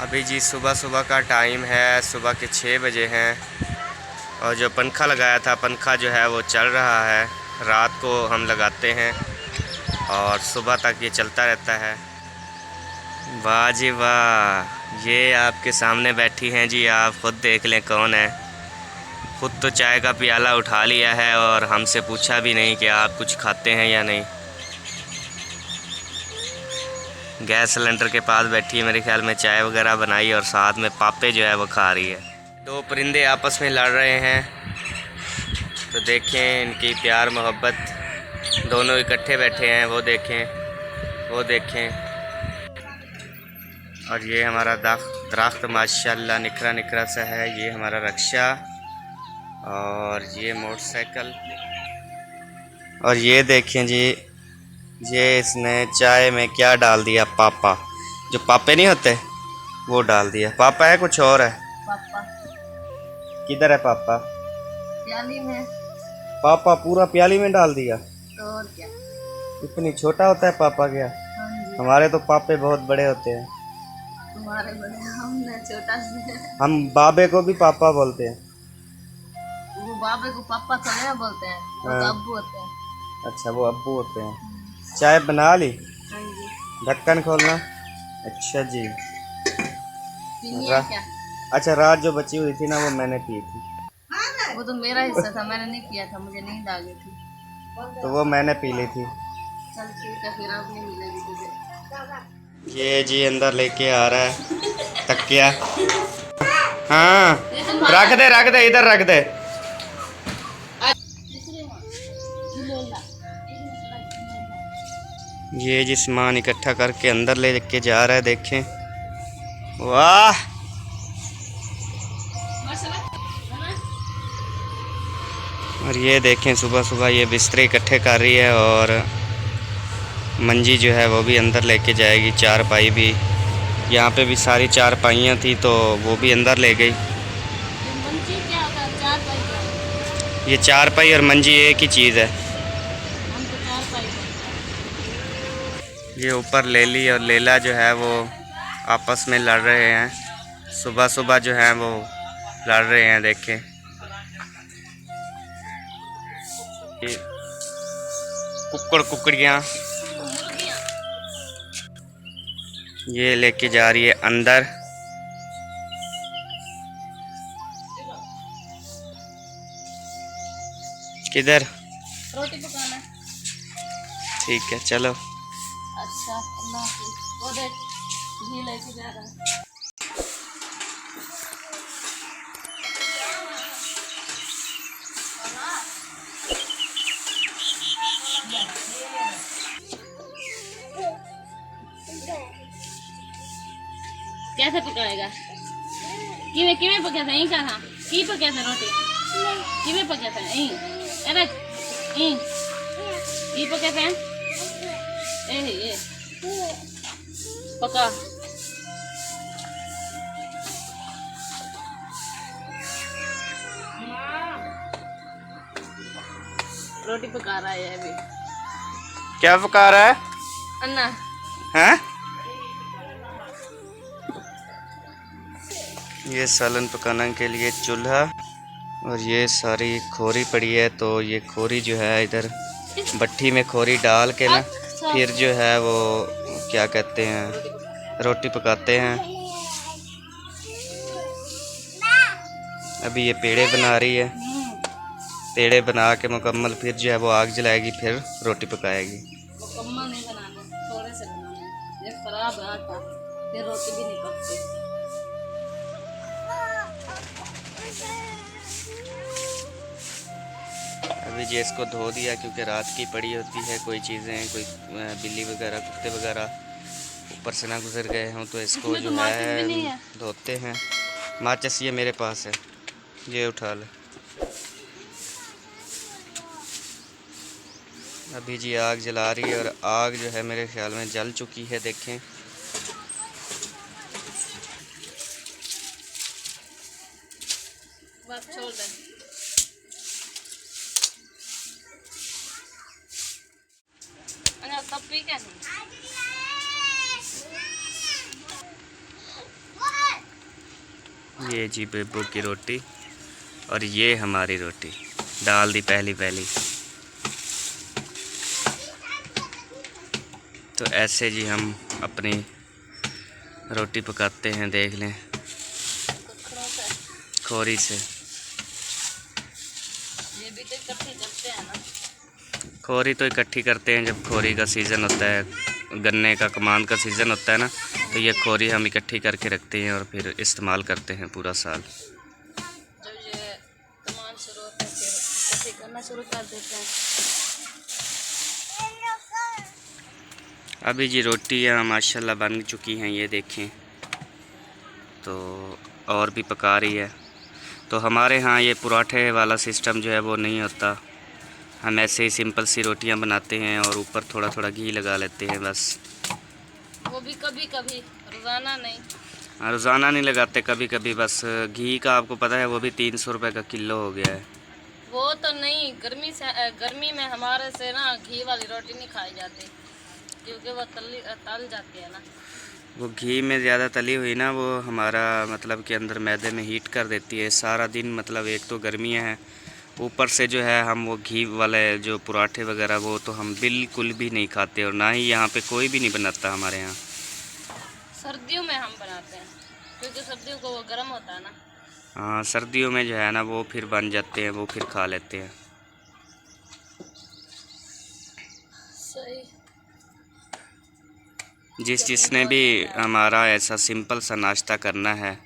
अभी जी सुबह सुबह का टाइम है, सुबह के 6 बजे हैं और जो पंखा लगाया था पंखा जो है वो चल रहा है। रात को हम लगाते हैं और सुबह तक ये चलता रहता है। वाह जी वाह, ये आपके सामने बैठी हैं जी, आप खुद देख लें कौन है। खुद तो चाय का प्याला उठा लिया है और हमसे पूछा भी नहीं कि आप कुछ खाते हैं या नहीं। गैस सिलेंडर के पास बैठी है, मेरे ख्याल में चाय वगैरह बनाई और साथ में पापे जो है वो खा रही है। दो परिंदे आपस में लड़ रहे हैं, तो देखें इनकी प्यार मोहब्बत, दोनों इकट्ठे बैठे हैं। वो देखें, वो देखें। और ये हमारा दरख्त माशाल्लाह निखरा निखरा सा है। ये हमारा रक्षा और ये मोटरसाइकिल। और ये देखें जी, ये इसने चाय में क्या डाल दिया, पापा। जो पापे नहीं होते वो डाल दिया। पापा है कुछ और है? पापा किधर है पापा? प्याली में। पापा पूरा प्याली में डाल दिया। तो और क्या, इतनी छोटा होता है पापा क्या? हाँ जी। हमारे तो पापे बहुत बड़े होते हैं। तुम्हारे बड़े, हमने छोटा से। हम बाबे को भी पापा बोलते हैं। वो बाबे को पापा तो नहीं बोलते हैं, वो तो हाँ। अब्बू होते हैं। अच्छा, वो अब्बू होते हैं। चाय बना ली? हाँ जी। ढक्कन खोलना। अच्छा जी। पीनी है क्या? अच्छा, रात जो बची हुई थी ना वो मैंने पी थी। वो तो मेरा हिस्सा था, मैंने नहीं किया था, मुझे नींद आ गई थी तो वो मैंने पी ली थी। चल ठीक है, फिर अब नहीं मिलेगी तुझे। ये जी अंदर लेके आ रहा है तकिया। हाँ, रख दे इधर रख दे। ये जी सामान इकट्ठा करके अंदर ले के जा रहा है, देखें। वाह, और ये देखें सुबह सुबह ये बिस्तरे इकट्ठे कर रही है और मंजी जो है वो भी अंदर लेके जाएगी। चारपाई भी, यहाँ पे भी सारी चारपाइयाँ थी तो वो भी अंदर ले गई। ये चारपाई और मंजी एक ही चीज़ है। ये ऊपर लेली और लेला जो है वो आपस में लड़ रहे हैं। सुबह सुबह जो है वो लड़ रहे हैं, देखें। कुकड़ियाँ ये लेके जा रही है अंदर। किधर? रोटी पकाना। ठीक है चलो। अच्छा, अल्लाह हाफिज़। वो देख, घी लेके जा रहा है। कैसे पकाएगा? किवे किवे पके थे? यहीं कहा की पके थे रोटी? किवे पके थे? यहीं अरे यहीं की पके थे? ये पका। रोटी पका रहा है अभी। क्या पका रहा है? अन्ना हैं? ये सालन पकाने के लिए चूल्हा और ये सारी खोरी पड़ी है, तो ये खोरी जो है इधर भट्टी में खोरी डाल के ना फिर जो है वो क्या कहते हैं रोटी पकाते हैं। अभी ये पेड़े बना रही है, पेड़े बना के मुकम्मल फिर जो है वो आग जलाएगी, फिर रोटी पकाएगी। मुकम्मल नहीं बनाना, थोड़े से बनाना है। ये खराब है आटा, फिर रोटी भी नहीं पकती। अभी जी इसको धो दिया क्योंकि रात की पड़ी होती है, कोई चीज़ें, कोई बिल्ली वगैरह कुत्ते वगैरह ऊपर से ना गुजर गए हों, तो इसको जो है धोते हैं। माचिस ये मेरे पास है, ये उठा ले। अभी जी आग जला रही है और आग जो है मेरे ख्याल में जल चुकी है, देखें। बस छोड़ दे। तब भी क्या ये जी बेबू की रोटी और ये हमारी रोटी डाल दी पहली पहली। तो ऐसे जी हम अपनी रोटी पकाते हैं, देख लें, खोरी से। ये भी तो इकट्ठी करते हैं ना। खोरी तो इकट्ठी करते हैं जब खोरी का सीज़न होता है, गन्ने का कमान का सीज़न होता है ना, तो ये खोरी हम इकट्ठी करके रखते हैं और फिर इस्तेमाल करते हैं पूरा साल। जब ये कमान शुरू होता है फिर इकट्ठी करना शुरू कर देते हैं। अभी जी रोटियाँ माशाल्लाह बन चुकी हैं, ये देखें, तो और भी पका रही है। तो हमारे यहाँ ये पराठे वाला सिस्टम जो है वो नहीं होता, हम ऐसे ही सिंपल सी रोटियां बनाते हैं और ऊपर थोड़ा थोड़ा घी लगा लेते हैं बस। वो भी कभी कभी, रोज़ाना नहीं। रोज़ाना नहीं लगाते, कभी कभी बस। घी का आपको पता है वो भी 300 रुपये का किलो हो गया है। वो तो नहीं, गर्मी में हमारे से ना घी वाली रोटी नहीं खाई जाती क्योंकि वो तल जाती है ना। वो घी में ज़्यादा तली हुई ना, वो हमारा मतलब कि अंदर मैदे में हीट कर देती है सारा दिन। मतलब एक तो गर्मियाँ हैं, ऊपर से जो है हम वो घी वाले जो पराठे वगैरह वो तो हम बिल्कुल भी नहीं खाते, और ना ही यहाँ पे कोई भी नहीं बनाता हमारे यहाँ। सर्दियों में हम बनाते हैं क्योंकि सर्दियों को वो गर्म होता है ना। हाँ, सर्दियों में जो है ना वो फिर बन जाते हैं, वो फिर खा लेते हैं। सही। जिसने भी हमारा ऐसा सिंपल सा नाश्ता करना है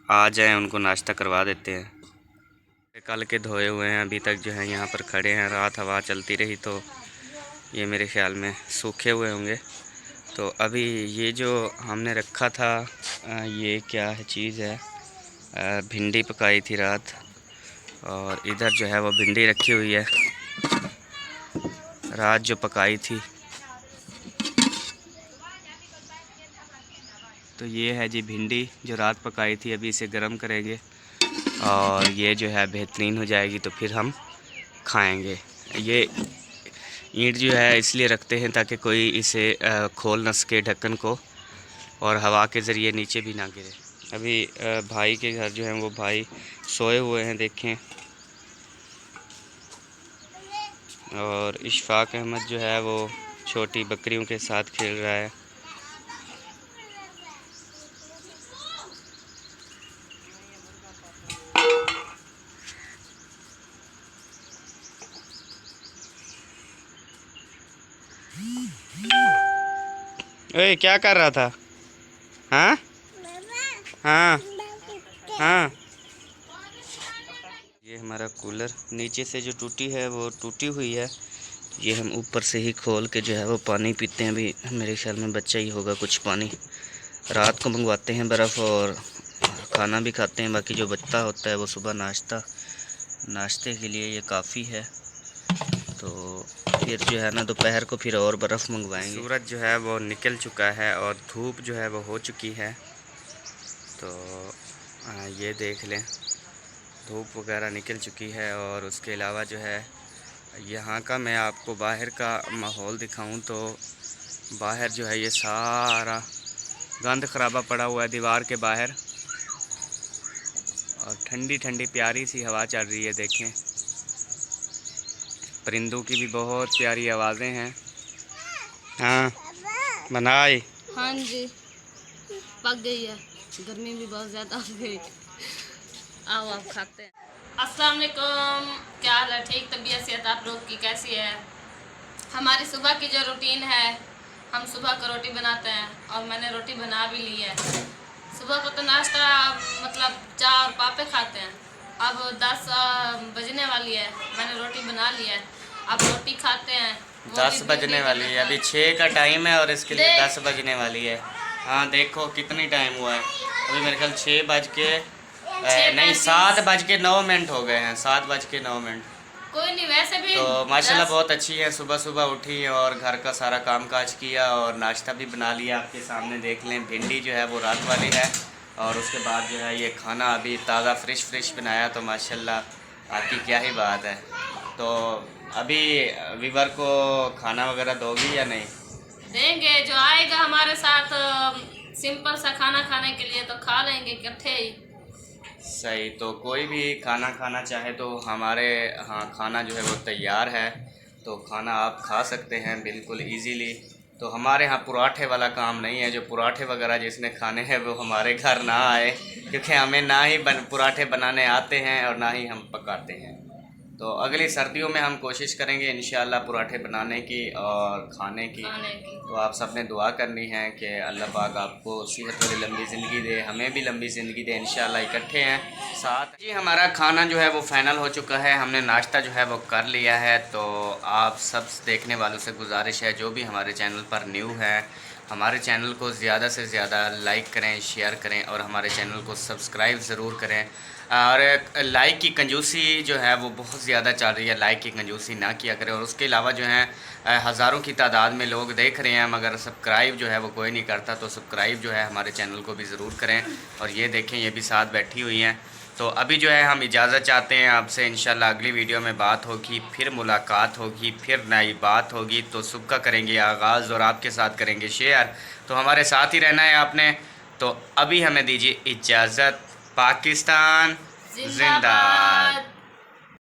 आ जाएं, उनको नाश्ता करवा देते हैं। कल के धोए हुए हैं, अभी तक जो है यहाँ पर खड़े हैं। रात हवा चलती रही तो ये मेरे ख्याल में सूखे हुए होंगे। तो अभी ये जो हमने रखा था, ये क्या है चीज़ है, भिंडी पकाई थी रात, और इधर जो है वो भिंडी रखी हुई है रात जो पकाई थी। तो ये है जी भिंडी जो रात पकाई थी, अभी इसे गर्म करेंगे और ये जो है बेहतरीन हो जाएगी तो फिर हम खाएंगे। ये ईंट जो है इसलिए रखते हैं ताकि कोई इसे खोल न सके ढक्कन को, और हवा के ज़रिए नीचे भी ना गिरे। अभी भाई के घर जो है वो भाई सोए हुए हैं, देखें, और इशफाक अहमद जो है वो छोटी बकरियों के साथ खेल रहा है। ओए क्या कर रहा था? हाँ हाँ हाँ। ये हमारा कूलर नीचे से जो टूटी है वो टूटी हुई है, ये हम ऊपर से ही खोल के जो है वो पानी पीते हैं। अभी मेरे ख्याल में बच्चा ही होगा कुछ पानी, रात को मंगवाते हैं बर्फ़ और खाना भी खाते हैं, बाकी जो बचता होता है वो सुबह नाश्ते के लिए ये काफ़ी है। तो फिर जो है ना दोपहर को फिर और बर्फ़ मंगवाएंगे। सूरज जो है वो निकल चुका है और धूप जो है वो हो चुकी है, तो ये देख लें, धूप वगैरह निकल चुकी है। और उसके अलावा जो है यहाँ का मैं आपको बाहर का माहौल दिखाऊं तो बाहर जो है ये सारा गंद खराबा पड़ा हुआ है दीवार के बाहर, और ठंडी ठंडी प्यारी सी हवा चल रही है। देखें, परिंदों की भी बहुत प्यारी आवाज़ें हैं। हाँ बनाई। हाँ जी, पक गई है, गर्मी भी बहुत ज़्यादा हो गई। आओ आप खाते हैं। अस्सलाम वालेकुम, क्या हाल है? ठीक तबीयत सेहत आप लोग की कैसी है? हमारी सुबह की जो रूटीन है, हम सुबह को रोटी बनाते हैं और मैंने रोटी बना भी ली है। सुबह को तो नाश्ता मतलब चाय और पापे खाते हैं। अब 10 बजने वाली है, मैंने रोटी बना ली है, अब रोटी खाते हैं। 10 बजने वाली है, अभी 6 का टाइम है और इसके लिए 10 बजने वाली है। हाँ देखो कितनी टाइम हुआ है, अभी मेरे ख्याल 6 बज के नहीं 7 बज के 9 मिनट हो गए हैं, 7 बज के 9 मिनट। कोई नहीं, वैसे भी तो माशाल्लाह बहुत अच्छी है। सुबह सुबह उठी और घर का सारा काम काज किया और नाश्ता भी बना लिया। आपके सामने देख लें, भिंडी जो है वो रात वाली है, और उसके बाद जो है ये खाना अभी ताज़ा फ्रेश बनाया, तो माशाल्लाह आपकी क्या ही बात है। तो अभी वीवर को खाना वगैरह दोगी या नहीं? देंगे, जो आएगा हमारे साथ सिंपल सा खाना खाने के लिए तो खा लेंगे इकट्ठे ही। सही। तो कोई भी खाना खाना चाहे तो हमारे हाँ खाना जो है वो तैयार है, तो खाना आप खा सकते हैं बिल्कुल इजीली। तो हमारे यहाँ पराठे वाला काम नहीं है, जो पराठे वगैरह जिसने खाने हैं वो हमारे घर ना आए, क्योंकि हमें ना ही पराठे बनाने आते हैं और ना ही हम पकाते हैं। तो अगली सर्दियों में हम कोशिश करेंगे इंशाल्लाह पराठे बनाने की और खाने की। तो आप सब ने दुआ करनी है कि अल्लाह पाक आपको सेहत वाली लंबी ज़िंदगी दे, हमें भी लंबी ज़िंदगी दे इंशाल्लाह। इकट्ठे हैं साथ जी। हमारा खाना जो है वो फ़ाइनल हो चुका है, हमने नाश्ता जो है वो कर लिया है। तो आप सब देखने वालों से गुजारिश है, जो भी हमारे चैनल पर न्यू है, हमारे चैनल को ज़्यादा से ज़्यादा लाइक करें, शेयर करें और हमारे चैनल को सब्सक्राइब ज़रूर करें। और लाइक की कंजूसी जो है वो बहुत ज़्यादा चल रही है, लाइक की कंजूसी ना किया करें। और उसके अलावा जो है हज़ारों की तादाद में लोग देख रहे हैं मगर सब्सक्राइब जो है वो कोई नहीं करता, तो सब्सक्राइब जो है हमारे चैनल को भी ज़रूर करें। और ये देखें, ये भी साथ बैठी हुई हैं। तो अभी जो है हम इजाज़त चाहते हैं आपसे, इंशाल्लाह अगली वीडियो में बात होगी, फिर मुलाकात होगी, फिर नई बात होगी। तो सुबह करेंगे आगाज़ और आपके साथ करेंगे शेयर, तो हमारे साथ ही रहना है आपने। तो अभी हमें दीजिए इजाज़त। पाकिस्तान जिंदाबाद।